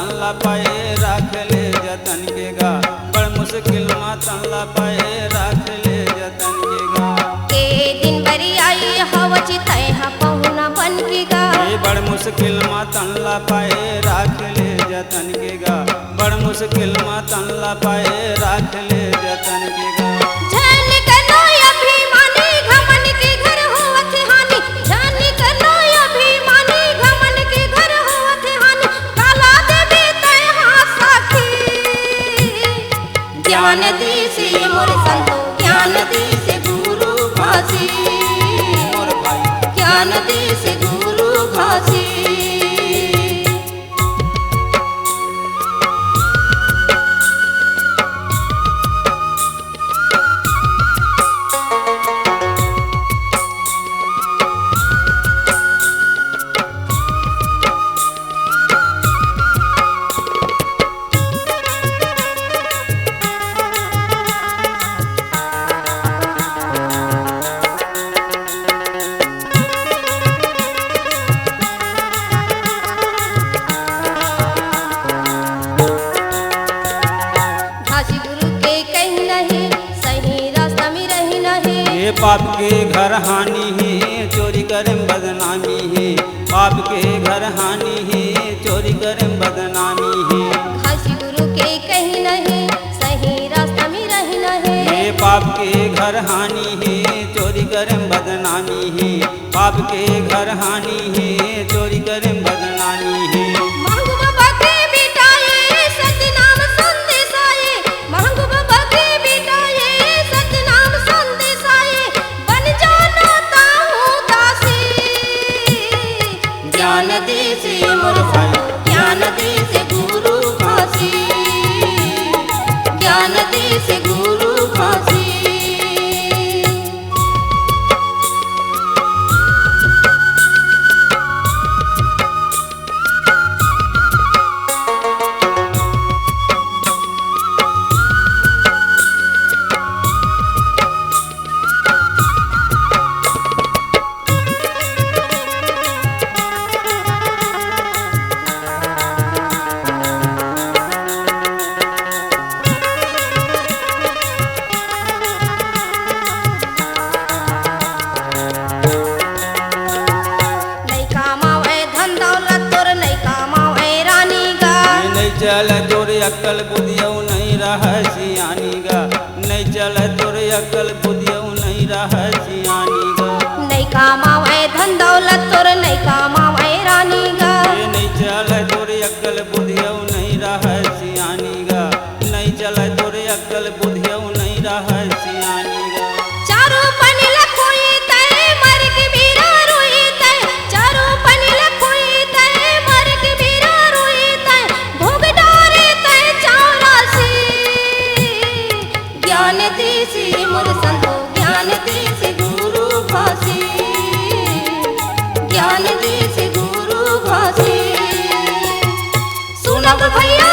तनला पाए राख ले जतन के गा। बड़ मुश्किल मा तनला पाए राख ले जतन के गा। के दिन बरी आई हवची तय पहुना बन के गा। बड़ मुश्किल मा तनला पाए राख ले जतन के गा। बड़ मुश्किल मा तनला पाए राख ले जतन के गा। झन कनो अभिमानी घमन के घर होवत हानि। झन कनो अभिमानी घमन के घर होवत हानि। काला देवी तय साखी ज्ञान दी से मोर संतो ज्ञान दी से गुरु घासी। मोर भाई ज्ञान दी से गुरु घासी। घासी गुरु के कहीं नहीं सही रास्ता में रही नहीं। ये पाप के घर हानि है चोरी करें बदनामी है। पाप के घर हानि है चोरी करें बदनामी है। घासी गुरु के कहीं नहीं सही रास्ता में रही नहीं। ये पाप के घर हानि है चोरी करें बदनामी है। पाप के घर हानि है चोरी करें बदनामी है। महंगू बाबा के बेटा ये सतनाम संदेश आए। महंगू बाबा के बेटा ये सतनाम संदेश आए। बन जाना ताहू दासी ज्ञान दी से मोर संतो ज्ञान दी से गुरु घासी। ज्ञान दी से गुरु घासी। चल तोर अक्ल बुधियौ नहीं रह सियानी गा। नहीं चल तोर अक्ल बुधियौ नहीं रह सियानी गा। नहीं कामावे धन दौलत तोर नहीं कामावे रानी गा। नहीं चल तोर अक्ल बुधियौ नहीं रह सियानी गा। नहीं चल तोर अक्ल बुधियौ नहीं रह सियानी गा। चारों पनी लखोई तय मर के बीरा रोई तय। चारों पनी लखोई तय मर के बीरा रोई तय। भोग डारे तय चौरासी ज्ञान दी से मोर संतो ज्ञान दी से गुरु घासी। ज्ञान दी से गुरु घासी। सुनब भैया